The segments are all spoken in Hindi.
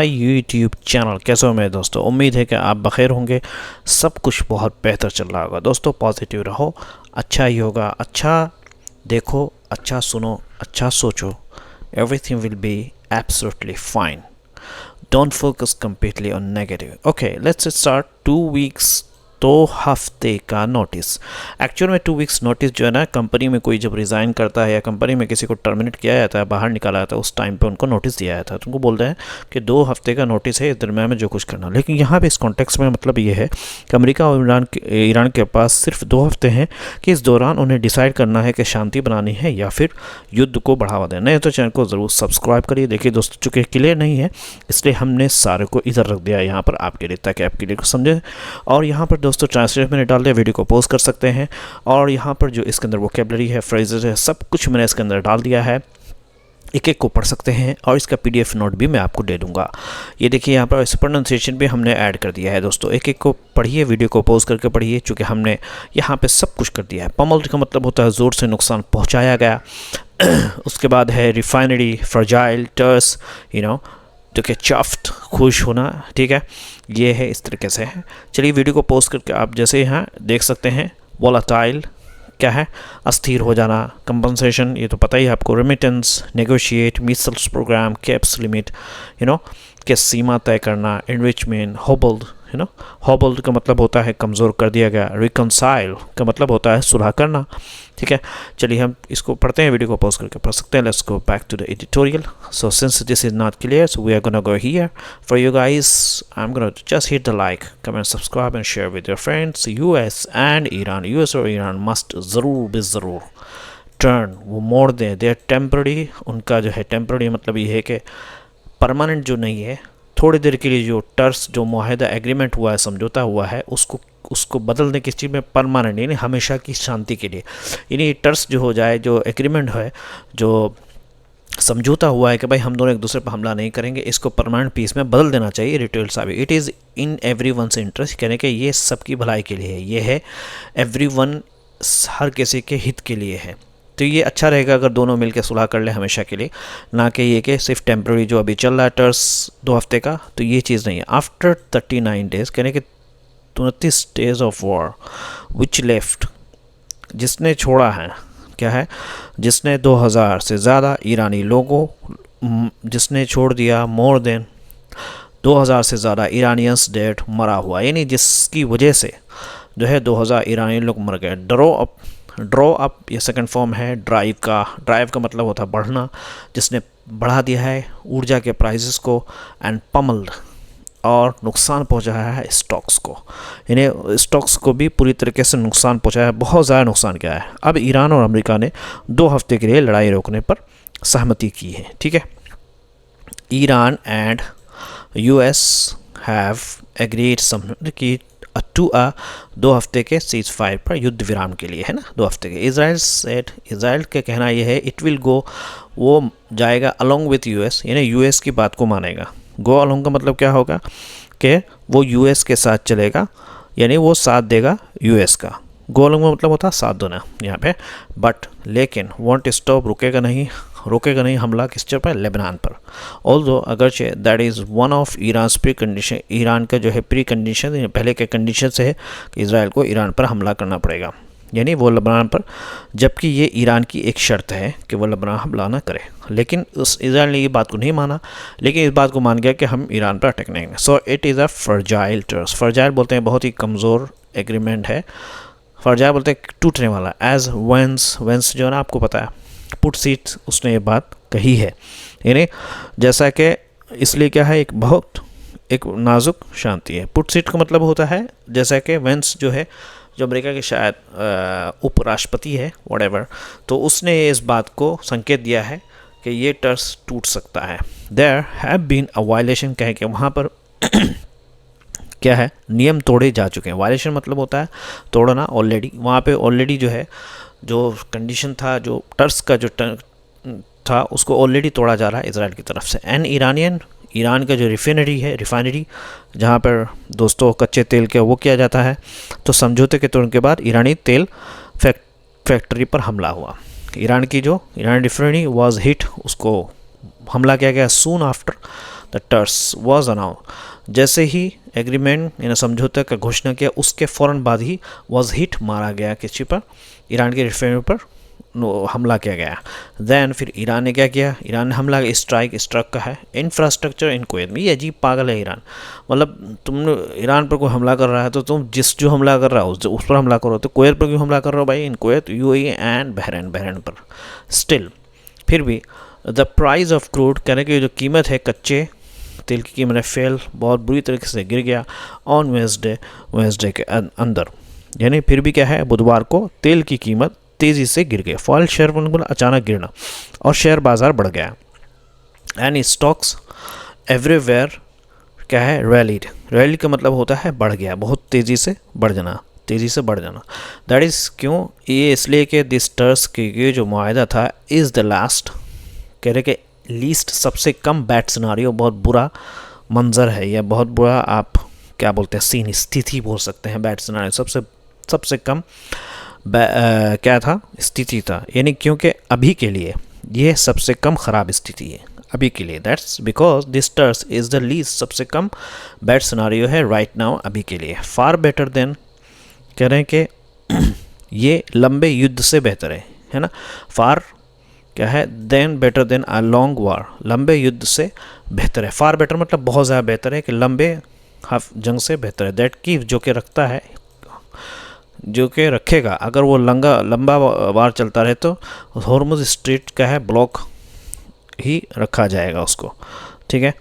YouTube channel. कैसे हो मेरे दोस्तों? उम्मीद है कि आप बखैर होंगे, सब कुछ बहुत बेहतर चल रहा होगा। दोस्तों पॉजिटिव रहो, अच्छा ही होगा। अच्छा देखो, अच्छा सुनो, अच्छा सोचो, everything will be absolutely fine. Don't focus completely on negative. Okay, let's start. 2 weeks, 2 हफ्ते का नोटिस। एक्चुअल में 2 वीक्स नोटिस जो है ना, कंपनी में कोई जब रिज़ाइन करता है या कंपनी में किसी को टर्मिनेट किया जाता है, बाहर निकाला जाता है, उस टाइम पे उनको नोटिस दिया जाता है। तो उनको बोलते हैं कि 2 हफ्ते का नोटिस है, इस दरम्यान में जो कुछ करना। लेकिन यहाँ पे इस कॉन्टेक्स्ट में मतलब ये है कि अमेरिका और ईरान के पास सिर्फ 2 हफ्ते हैं कि इस दौरान उन्हें डिसाइड करना है कि शांति बनानी है या फिर युद्ध को बढ़ावा देना। नहीं तो चैनल को ज़रूर सब्सक्राइब करिए। देखिए दोस्तों, चूँकि क्लियर नहीं है इसलिए हमने सारे को इधर रख दिया यहाँ पर आपके लिए, ताकि आप क्लियर को समझें। और यहाँ पर दोस्तों ट्रांसलेट मैंने डाल दिया, वीडियो को पोस्ट कर सकते हैं। और यहाँ पर जो इसके अंदर वोकेबलरी है, फ्रेजेस है, सब कुछ मैंने इसके अंदर डाल दिया है। एक एक को पढ़ सकते हैं और इसका पीडीएफ नोट भी मैं आपको दे दूंगा। ये देखिए यहाँ पर प्रोनाउंसिएशन भी हमने ऐड कर दिया है। दोस्तों एक एक को पढ़िए, वीडियो को पॉज करके पढ़िए, चूँकि हमने यहाँ पे सब कुछ कर दिया है। पमल्ड का मतलब होता है ज़ोर से नुकसान पहुँचाया गया। उसके बाद है रिफाइनरी, फ्रजाइल, टर्स, जो कि चफ्ट, खुश होना। ठीक है, ये है, इस तरीके से है। चलिए वीडियो को पोस्ट करके आप जैसे यहाँ देख सकते हैं। वोलाटाइल क्या है? अस्थिर हो जाना। कंपनसेशन, ये तो पता ही है आपको। Remittance, negotiate, missiles program, caps limit, के सीमा तय करना। एनरिचमेंट, होबल्ड, होबल्ड का मतलब होता है कमज़ोर कर दिया गया। रिकनसाइल का मतलब होता है सुलह करना। ठीक है, चलिए हम इसको पढ़ते हैं, वीडियो को पॉज करके पढ़ सकते हैं। Let's go back to the editorial. So since this is not clear, so we are gonna go here for you guys. I am gonna just hit the like, comment, subscribe and share with your friends. US and Iran, US और ईरान मस्ट ज़रूर टर्न, वो मोड़ दें देयर टेम्पररी। उनका जो है टेम्पररी मतलब ये है कि परमानेंट जो नहीं है, थोड़ी देर के लिए जो टर्स, जो मुआहदा एग्रीमेंट हुआ है, समझौता हुआ है, उसको बदल दें किस चीज़ में? परमानेंट, यानी हमेशा की शांति के लिए। यानी टर्स जो हो जाए, जो एग्रीमेंट है, जो समझौता हुआ है कि भाई हम दोनों एक दूसरे पर हमला नहीं करेंगे, इसको परमानेंट पीस में बदल देना चाहिए। रिटेल साहब, it is in every one's interest, कहने के ये सबकी भलाई के लिए है। ये है एवरी वन, हर किसी के हित के लिए है। तो ये अच्छा रहेगा अगर दोनों मिलकर सुलह कर ले हमेशा के लिए, ना कि ये कि सिर्फ टेम्प्रेरी जो अभी चल रहा है टर्स 2 हफ्ते का, तो ये चीज़ नहीं है। आफ्टर 39 डेज, कहने के 29 days of war which left, जिसने छोड़ा है, क्या है? जिसने 2000 से ज़्यादा ईरानी लोगों, जिसने छोड़ दिया मोर देन 2000 से ज़्यादा ईरानियंस डेड, मरा हुआ, यानी जिसकी वजह से जो है 2000 ईरानी लोग मर गए। ड्रॉ अप ये सेकंड फॉर्म है ड्राइव का मतलब होता है बढ़ना, जिसने बढ़ा दिया है ऊर्जा के प्राइसेस को। एंड पमल्ड, और नुकसान पहुंचाया है स्टॉक्स को, यानी स्टॉक्स को भी पूरी तरीके से नुकसान पहुंचाया है, बहुत ज़्यादा नुकसान किया है। अब ईरान और अमेरिका ने 2 हफ्ते के लिए लड़ाई रोकने पर सहमति की है। ठीक है, Iran and US have agreed की टू 2 हफ्ते के सीज फायर पर, युद्ध विराम के लिए, है ना, 2 हफ्ते के। इज़राइल का कहना यह है इट विल गो, वो जाएगा अलोंग विथ यूएस, यानी यूएस की बात को मानेगा। गो अलोंग का मतलब क्या होगा कि वो यूएस के साथ चलेगा, यानी वो साथ देगा यूएस का। गो अलोंग का मतलब होता है साथ देना यहाँ पे। बट लेकिन वॉन्ट स्टॉप, रुकेगा नहीं हमला किस चीज़ पर? लेबनान पर। ऑल्दो अगरचे that is one of Iran pre condition, Iran का जो है प्री कंडीशन, पहले के कंडीशन से है कि इसराइल को ईरान पर हमला करना पड़ेगा, यानी वो लेबनान पर। जबकि ये ईरान की एक शर्त है कि वो लेबनान हमला ना करे। लेकिन उस इसराइल ने ये बात को नहीं माना, लेकिन इस बात को मान गया कि हम ईरान पर अटैक नहीं करेंगे। So it is a fragile truce. Fragile बोलते हैं बहुत ही कमज़ोर एग्रीमेंट है। फ्रजाइल बोलते हैं टूटने वाला। एज वेंस जो है ना, आपको पता है पुट सीट, उसने ये बात कही है, यानी जैसा कि इसलिए क्या है, एक नाजुक शांति है। पुट सीट का मतलब होता है जैसा कि वेंस जो है, जो अमेरिका के शायद उपराष्ट्रपति है व्हाटएवर, तो उसने इस बात को संकेत दिया है कि ये टर्स टूट सकता है। There have been a violation, कहे कि वहाँ पर क्या है, नियम तोड़े जा चुके हैं। वायलेशन मतलब होता है तोड़ना। ऑलरेडी वहाँ पे ऑलरेडी जो है, जो कंडीशन था, जो टर्स का जो था, उसको ऑलरेडी तोड़ा जा रहा है इसराइल की तरफ से। एंड ईरान का जो रिफाइनरी जहाँ पर दोस्तों कच्चे तेल के वो किया जाता है, तो समझौते के तुरंत के बाद ईरानी तेल फैक्ट्री पर हमला हुआ। ईरानी रिफाइनरी वाज हिट, उसको हमला किया गया soon after the truce was announce, जैसे ही एग्रीमेंट यानी समझौते का घोषणा किया उसके फ़ौरन बाद ही वॉज हिट मारा गया किसी पर, ईरान के रिफाइनरी पर हमला किया गया। देन फिर ईरान ने क्या किया, ईरान ने हमला, स्ट्राइक का है इंफ्रास्ट्रक्चर इन कुवैत में। ये अजीब पागल है ईरान, मतलब तुम ईरान पर कोई हमला कर रहा है तो तुम जो हमला कर रहा है उस पर हमला करो, तो कुवैत पर क्यों हमला कर रहे हो भाई, इन कुवैत, यूएई एंड बहरीन पर। स्टिल फिर भी द प्राइस ऑफ क्रूड, कहने की जो कीमत है कच्चे तेल की कीमत फेल, बहुत बुरी तरीके से गिर गया ऑन वेंसडे के अंदर, यानी फिर भी क्या है, बुधवार को तेल की कीमत तेज़ी से गिर गया। फॉल शेयर मतलब अचानक गिरना, और शेयर बाजार बढ़ गया। एंड स्टॉक्स एवरीवेयर क्या है, रैली का मतलब होता है बढ़ गया, बहुत तेज़ी से बढ़ जाना। दैट इज़ क्यों, ये इसलिए कि दिस टर्स के ये जो मुआहदा था इज़ द लास्ट, कह रहे कि लीस्ट सबसे कम बैड सिनारियो, बहुत बुरा मंजर है, या बहुत बुरा आप क्या बोलते हैं सीन, स्थिति बोल सकते हैं, बैड सिनारियो सबसे कम क्या था, स्थिति था, यानी क्योंकि अभी के लिए ये सबसे कम ख़राब स्थिति है अभी के लिए। That's because this truce is the least, सबसे कम बैड सिनारियो है राइट नाउ अभी के लिए। फार बेटर देन, कह रहे हैं कि ये लंबे युद्ध से बेहतर है ना। फार क्या है, then better than a long war, लंबे युद्ध से बेहतर है। फार बेटर मतलब बहुत ज़्यादा बेहतर है, कि लंबे जंग से बेहतर है। दैट की जो कि रखता है, जो कि रखेगा, अगर वो लंबा वार चलता रहे तो हॉर्मुज स्ट्रेट का है ब्लॉक ही रखा जाएगा उसको, ठीक है।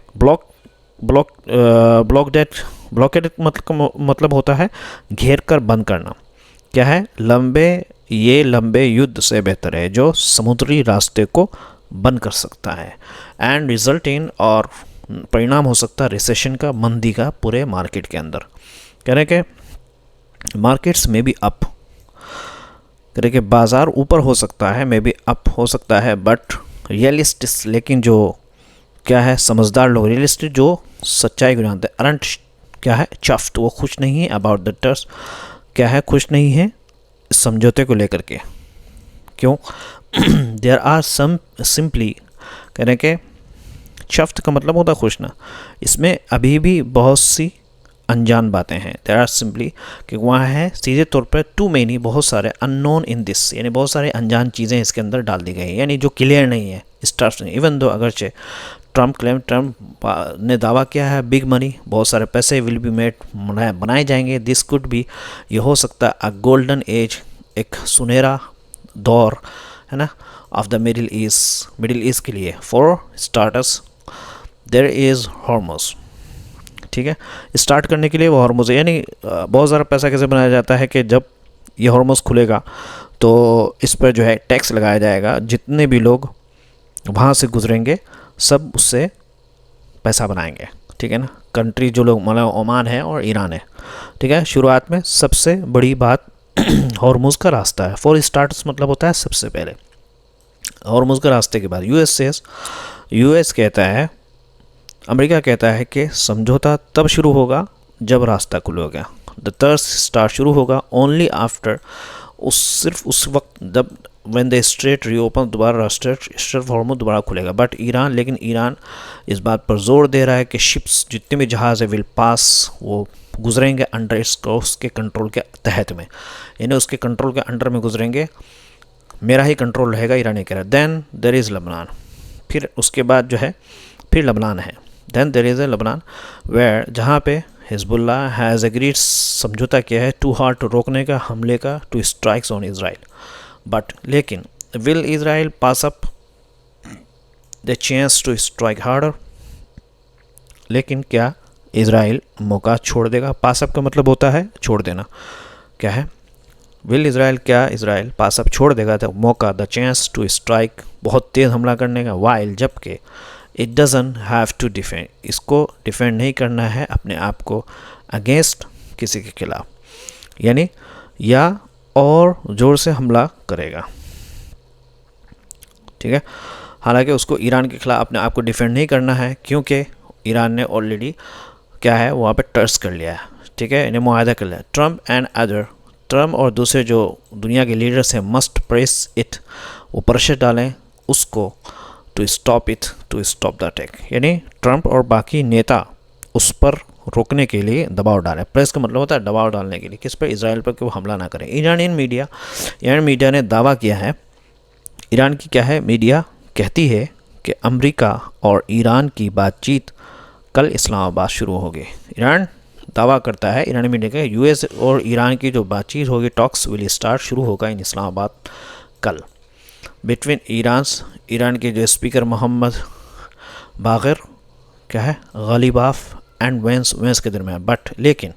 ब्लॉकेड मतलब होता है घेर कर बंद करना। क्या है, लंबे युद्ध से बेहतर है जो समुद्री रास्ते को बंद कर सकता है। एंड रिजल्ट इन, और परिणाम हो सकता है रिसेशन का, मंदी का पूरे मार्केट के अंदर। कह रहे कि मार्केट्स में भी अप, कह रहे कि बाज़ार ऊपर हो सकता है, मे बी अप हो सकता है, बट रियलिस्टिक, लेकिन जो क्या है समझदार लोग, रियलिस्टिक जो सच्चाई को जानते हैं, अरंट क्या है चफ्ट, वो खुश नहीं है अबाउट द टर्स, क्या है खुश नहीं है इस समझौते को लेकर के। क्यों, देयर आर सम सिंपली, कह रहे कि चफ्ट का मतलब होता है खुश ना, इसमें अभी भी बहुत सी अनजान बातें हैं। देयर आर सिंपली, कि वहाँ है सीधे तौर पर टू मेनी, बहुत सारे अननोन इन दिस, यानी बहुत सारे अनजान चीज़ें इसके अंदर डाल दी गई हैं, यानी जो क्लियर नहीं है स्टार्स नहीं। इवन दो अगरचे ट्रम्प ने दावा किया है बिग मनी, बहुत सारे पैसे विल बी मेड, बनाए जाएंगे। दिस कुड बी, ये हो सकता है अ गोल्डन एज, एक सुनहरा दौर है ना, ऑफ द मिडिल ईस्ट के लिए। For starters there is Hormuz, ठीक है। स्टार्ट करने के लिए वो हॉर्मुज, यानी बहुत ज़्यादा पैसा कैसे बनाया जाता है कि जब ये हॉर्मुज खुलेगा तो इस पर जो है टैक्स लगाया जाएगा, जितने भी लोग वहाँ से गुजरेंगे सब उससे पैसा बनाएंगे, ठीक है ना। कंट्री जो लोग, मतलब ओमान है और ईरान है, ठीक है। शुरुआत में सबसे बड़ी बात हॉर्मुज का रास्ता है। फॉर स्टार्टर्स मतलब होता है सबसे पहले, हॉर्मुज के रास्ते के बाद यूएस कहता है, अमेरिका कहता है कि समझौता तब शुरू होगा जब रास्ता खुलेगा। द टर्स स्टार्ट शुरू होगा ओनली आफ्टर, सिर्फ उस वक्त जब व्हेन द स्ट्रेट रीओपन, दोबारा स्ट्रेट हॉर्मुज दोबारा खुलेगा। बट लेकिन ईरान इस बात पर जोर दे रहा है कि शिप्स, जितने भी जहाज़ है, विल पास, वो गुजरेंगे अंडर उसके कंट्रोल के तहत में, यानी उसके कंट्रोल के अंडर में गुजरेंगे, मेरा ही कंट्रोल रहेगा, ईरान कह रहा है। देन देयर इज़ लबनान, फिर उसके बाद जो है फिर लबनान है। Then there is a Lebanon war, जहाँ पे हिजबुल्ला हैज़ एग्रीड, समझौता किया है टू हार्ट, रोकने का, हमले का, two strikes on Israel. But लेकिन will Israel pass up the chance to strike harder, लेकिन क्या इज़राइल मौका छोड़ देगा? पास अप का मतलब होता है छोड़ देना, क्या है विल इज़राइल, क्या इज़राइल पास अप छोड़ देगा तो मौका, द चांस टू स्ट्राइक, बहुत तेज़ हमला करने का, वाइल जबकि it doesn't have to defend, इसको डिफेंड नहीं करना है अपने आप को अगेंस्ट किसी के खिलाफ, यानी या और ज़ोर से हमला करेगा, ठीक है। हालांकि उसको ईरान के खिलाफ अपने आप को डिफेंड नहीं करना है, क्योंकि ईरान ने ऑलरेडी क्या है वहाँ पे टर्स कर लिया है, ठीक है, इन्हें मुआहदा कर लिया। ट्रम्प और दूसरे जो दुनिया के लीडर्स हैं मस्ट प्रेस इट, वो प्रेशर डालें उसको टू स्टॉप द अटैक, यानी ट्रंप और बाकी नेता उस पर रोकने के लिए दबाव डालें। प्रेस का मतलब होता है दबाव डालने के लिए, किस पर? इजराइल पर कि वो हमला ना करें। ईरान मीडिया ने दावा किया है, ईरान की क्या है मीडिया कहती है कि अमेरिका और ईरान की बातचीत कल इस्लामाबाद शुरू होगी। ईरान दावा करता है, ईरानी मीडिया का, यूएस और ईरान की जो बातचीत होगी, टॉक्स विल स्टार्ट, शुरू होगा इन इस्लामाबाद कल, बिटवीन ईरान के जो स्पीकर मोहम्मद बाग़र क्या है गालिबाफ एंड वेंस के दरमियान। बट लेकिन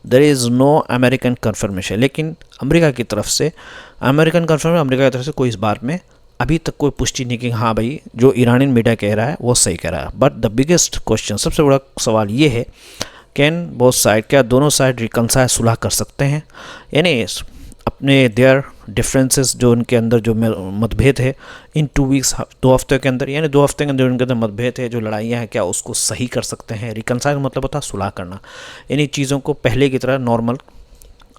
there is no American confirmation, लेकिन अमेरिका की तरफ से अमेरिका की तरफ से कोई इस बात में अभी तक कोई पुष्टि नहीं कि हाँ भाई जो ईरानी मीडिया कह रहा है वो सही कह रहा है। बट द बिगेस्ट क्वेश्चन, सबसे बड़ा सवाल ये है, कैन बोथ साइड, क्या दोनों साइड रिकनसाइल, सुलह कर सकते हैं, यानी अपने देयर डिफरेंसेस जो उनके अंदर जो मतभेद है इन 2 वीक्स, 2 हफ्ते के अंदर, यानी 2 हफ्ते के अंदर उनके अंदर मतभेद है, जो लड़ाइयाँ हैं, क्या उसको सही कर सकते हैं। रिकनसाइल मतलब होता है सुलह करना, यानी चीज़ों को पहले की तरह नॉर्मल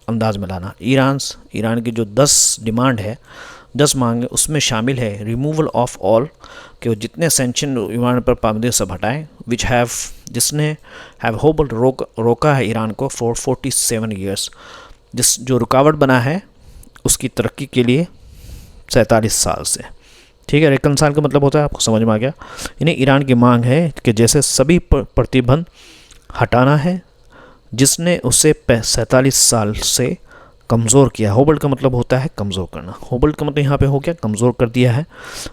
अंदाज में लाना। ईरान की जो 10 डिमांड है, 10 मांगे, उसमें शामिल है रिमूवल ऑफ ऑल, कि जितने सेंक्शन ईरान पर पाबंदी सब हटाएं, जिसने हैव होल्ड रोका है ईरान को फॉर 47 ईयर्स, जो रुकावट बना है उसकी तरक्की के लिए 47 साल से। ठीक है, रिकनसाइल का मतलब होता है, आपको समझ में आ गया। यानी ईरान की मांग है कि जैसे सभी प्रतिबंध हटाना है जिसने उसे 47 साल से कमज़ोर किया। होल्ड का मतलब होता है कमज़ोर करना, होल्ड का मतलब यहाँ पे हो गया कमज़ोर कर दिया है।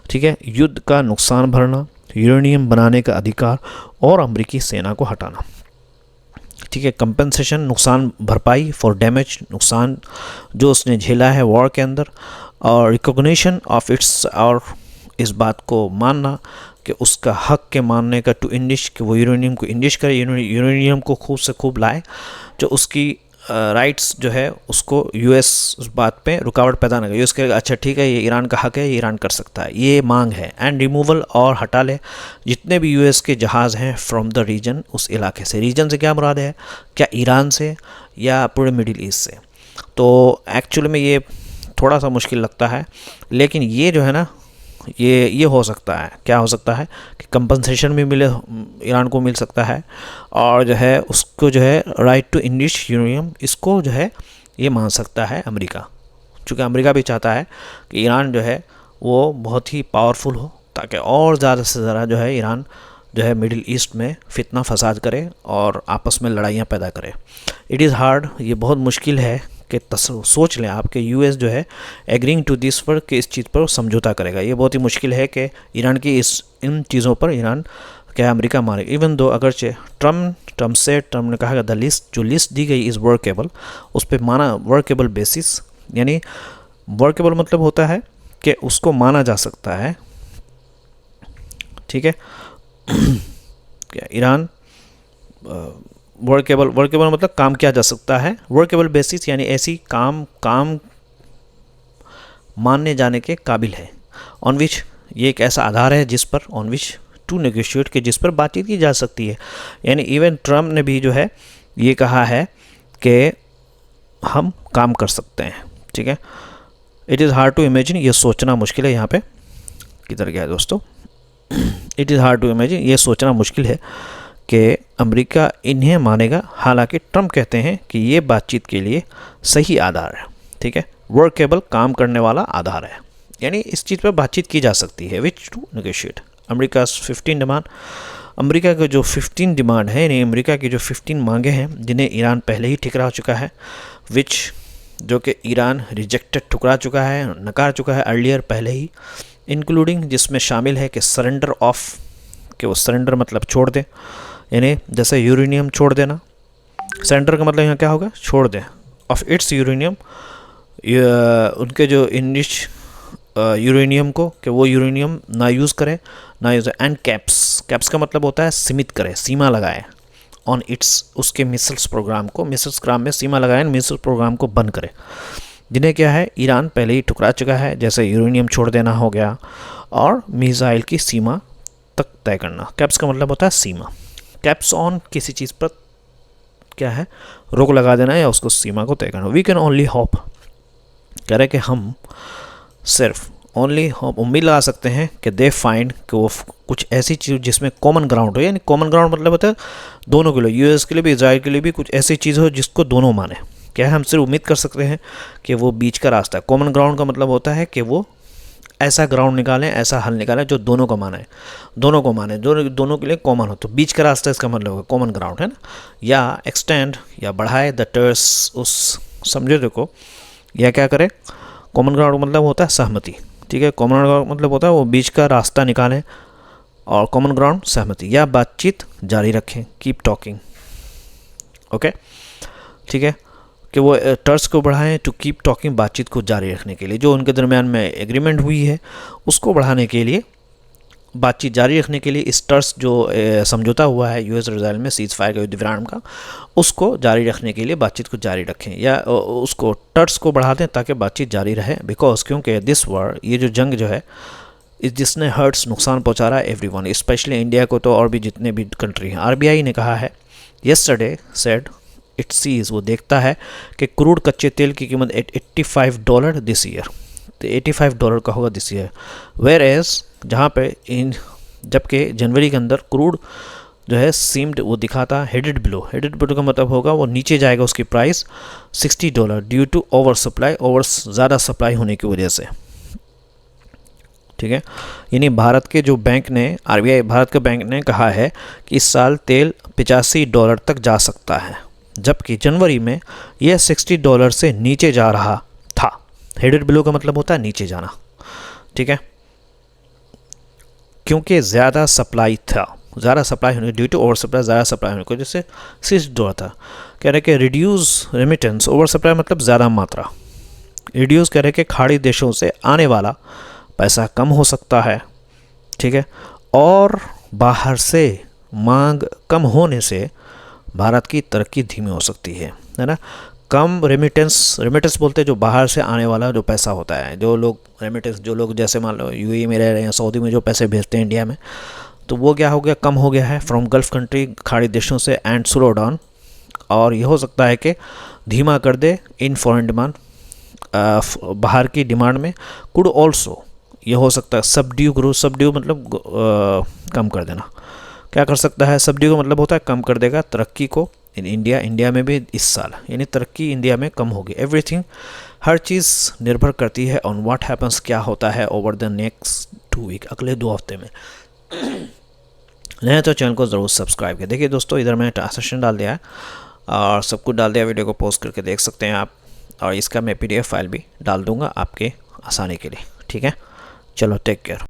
ठीक है, युद्ध का नुकसान भरना, यूरेनियम बनाने का अधिकार और अमेरिकी सेना को हटाना। ठीक है, कंपनसेशन, नुकसान भरपाई फॉर डैमेज, नुकसान जो उसने झेला है वॉर के अंदर, और रिकॉग्निशन ऑफ इट्स, और इस बात को मानना कि उसका हक के मानने का, टू इंडिश, कि वो यूरेनियम को इंडिश करे, यूरेनियम को खूब से खूब लाए, जो उसकी राइट्स जो है उसको यूएस उस बात पे रुकावट पैदा ना करे। यूएस कहेगा अच्छा ठीक है ये ईरान का हक है, ये ईरान कर सकता है, ये मांग है। एंड रिमूवल, और हटा ले जितने भी यूएस के जहाज़ हैं फ्रॉम द रीजन, उस इलाके से। रीजन से क्या मुराद है, क्या ईरान से या पूरे मिडिल ईस्ट से? तो एक्चुअली में ये थोड़ा सा मुश्किल लगता है, लेकिन ये जो है ना, ये हो सकता है, क्या हो सकता है कि कंपनसेशन भी मिले, ईरान को मिल सकता है, और जो है उसको जो है राइट टू इंडिश यूरेनियम, इसको जो है ये मान सकता है अमेरिका, चूँकि अमेरिका भी चाहता है कि ईरान जो है वो बहुत ही पावरफुल हो, ताकि और ज़्यादा से ज़्यादा जो है ईरान जो है मिडिल ईस्ट में फितना फसाद करे और आपस में लड़ाइयाँ पैदा करे। इट इज़ हार्ड, ये बहुत मुश्किल है कि सोच लें आप कि यूएस जो है एग्रीइंग टू दिस पर, कि इस चीज़ पर समझौता करेगा। ये बहुत ही मुश्किल है कि ईरान की इन चीज़ों पर ईरान क्या अमेरिका मारे। इवन दो अगरचे ट्रम्प ने कहा द लिस्ट दी गई इज़ वर्केबल, उस पर माना वर्केबल बेसिस, यानी वर्केबल मतलब होता है कि उसको माना जा सकता है। ठीक है, क्या ईरान वर्केबल मतलब काम किया जा सकता है, वर्केबल बेसिस यानी ऐसी काम मानने जाने के काबिल है, ऑन विच, ये एक ऐसा आधार है जिस पर, ऑन विच टू नेगोशिएट, के जिस पर बातचीत की जा सकती है। यानी इवन ट्रम्प ने भी जो है ये कहा है कि हम काम कर सकते हैं। ठीक है, it is hard to imagine, ये सोचना मुश्किल है। यहाँ पे किधर गया दोस्तों, it is hard to imagine, ये सोचना मुश्किल है कि अमेरिका इन्हें मानेगा। हालांकि ट्रम्प कहते हैं कि ये बातचीत के लिए सही आधार है। ठीक है, वर्केबल, काम करने वाला आधार है, यानी इस चीज़ पर बातचीत की जा सकती है। Which to negotiate America 15 demand, America का जो 15 डिमांड है, यानी अमेरिका की जो 15 मांगे हैं जिन्हें ईरान पहले ही ठुकरा चुका है, विच जो कि ईरान रिजेक्टेड, ठुकरा चुका है, नकार चुका है अर्लियर, पहले ही, इंक्लूडिंग जिसमें शामिल है कि सरेंडर ऑफ, कि वो सरेंडर मतलब छोड़ दें, यानी जैसे यूरेनियम छोड़ देना, सरेंडर का मतलब यहाँ क्या होगा, छोड़ दें, ऑफ इट्स यूरेनियम, उनके जो इंडिश यूरेनियम को, कि वो यूरेनियम ना यूज़ करे, एंड कैप्स का मतलब होता है सीमित करे, सीमा लगाए, ऑन इट्स, उसके मिसाइल्स प्रोग्राम को, मिसाइल्स प्रोग्राम में सीमा लगाए, मिसाइल प्रोग्राम को बंद करे, जिन्हें क्या है ईरान पहले ही ठुकरा चुका है, जैसे यूरेनियम छोड़ देना हो गया, और मिसाइल की सीमा तक तय करना। कैप्स का मतलब होता है सीमा, कैप्स ऑन, किसी चीज़ पर क्या है रोक लगा देना या उसको सीमा को तय करना। वी कैन ओनली होप, कह रहे कि हम सिर्फ ओनली हम उम्मीद लगा सकते हैं कि दे फाइंड कि वो कुछ ऐसी चीज़ जिसमें कॉमन ग्राउंड हो, यानी कॉमन ग्राउंड मतलब होता है दोनों के लिए, यूएस के लिए भी इजराइल के लिए भी कुछ ऐसी चीज़ हो जिसको दोनों माने। क्या हम सिर्फ उम्मीद कर सकते हैं कि वो बीच का रास्ता है। कॉमन ग्राउंड का मतलब होता है कि वो ऐसा ग्राउंड निकालें, ऐसा हल निकालें जो दोनों को माने, दोनों को माने, दोनों के लिए कॉमन हो। तो बीच का रास्ता इसका मतलब होगा कॉमन ग्राउंड, है ना। या एक्सटेंड या बढ़ाए द टर्स उस समझौते को, या क्या करे, कॉमन ग्राउंड मतलब होता है सहमति, ठीक है। कॉमन ग्राउंड मतलब होता है वो बीच का रास्ता निकालें, और कॉमन ग्राउंड सहमति, या बातचीत जारी रखें, कीप टॉकिंग, ओके, ठीक है। कि वो टर्स को बढ़ाएं, टू कीप टॉकिंग, बातचीत को जारी रखने के लिए, जो उनके दरमियान में एग्रीमेंट हुई है उसको बढ़ाने के लिए, बातचीत जारी रखने के लिए इस टर्स जो समझौता हुआ है यूएस और इजराइल में सीज फायर का, युद्ध विराम का, उसको जारी रखने के लिए बातचीत को जारी रखें, या उसको टर्स को बढ़ा दें ताकि बातचीत जारी रहे। बिकॉज क्योंकि दिस वॉर, ये जो जंग जो है, जिसने हर्ट्स, नुकसान पहुंचा रहा है एवरीवन, स्पेशली इंडिया को तो, और भी जितने भी कंट्री हैं। आरबीआई ने कहा है येस्टरडे सेड इट सीज, वो देखता है कि क्रूड कच्चे तेल की कीमत $85 दिस ईयर, तो $85 का होगा दिस ईयर। वेयर एज जहाँ पे जबकि जनवरी के अंदर क्रूड जो है सीम्ड, वो दिखाता हेडेड बिलो का मतलब होगा वो नीचे जाएगा उसकी price $60 due to over supply, ज़्यादा सप्लाई होने की वजह से, ठीक है। यानी भारत के जो बैंक ने, आरबीआई भारत के बैंक ने कहा है कि इस साल तेल $85 तक जा सकता है, जबकि जनवरी में यह $60 से नीचे जा रहा था। हेडेड बिलो का मतलब होता है नीचे जाना, ठीक है, क्योंकि ज़्यादा सप्लाई था, ज़्यादा सप्लाई होने ड्यू टू ओवर सप्लाई, ज़्यादा सप्लाई होने की वजह से $60 था। कह रहे कि रिड्यूस रेमिटेंस, ओवर सप्लाई मतलब ज़्यादा मात्रा, रिड्यूस कह रहे कि खाड़ी देशों से आने वाला पैसा कम हो सकता है, ठीक है, और बाहर से मांग कम होने से भारत की तरक्की धीमी हो सकती है ना। कम रेमिटेंस बोलते हैं जो बाहर से आने वाला जो पैसा होता है, जो लोग रेमिटेंस, जो लोग जैसे मान लो यूएई में रह रहे हैं, सऊदी में जो पैसे भेजते हैं इंडिया में, तो वो क्या हो गया, कम हो गया है फ्रॉम गल्फ कंट्री, खाड़ी देशों से, एंड स्लो डाउन, और ये हो सकता है कि धीमा कर दे इन फॉरेन डिमांड, बाहर की डिमांड में। कुड ऑल्सो, ये हो सकता है सबड्यू ग्रोथ, सबड्यू मतलब कम कर देना, क्या कर सकता है, सबड्यू का मतलब होता है कम कर देगा तरक्की को इन इंडिया में भी इस साल, यानी तरक्की इंडिया में कम होगी। एवरीथिंग, हर चीज़ निर्भर करती है ऑन व्हाट हैपन्स, क्या होता है ओवर द नेक्स्ट 2 वीक, अगले 2 हफ्ते में। नहीं तो चैनल को ज़रूर सब्सक्राइब करें। देखिए दोस्तों, इधर मैंने ट्रांसलेशन डाल दिया है और सब कुछ डाल दिया, वीडियो को पॉज करके देख सकते हैं आप, और इसका मैं PDF फाइल भी डाल दूँगा आपके आसानी के लिए, ठीक है। चलो, टेक केयर।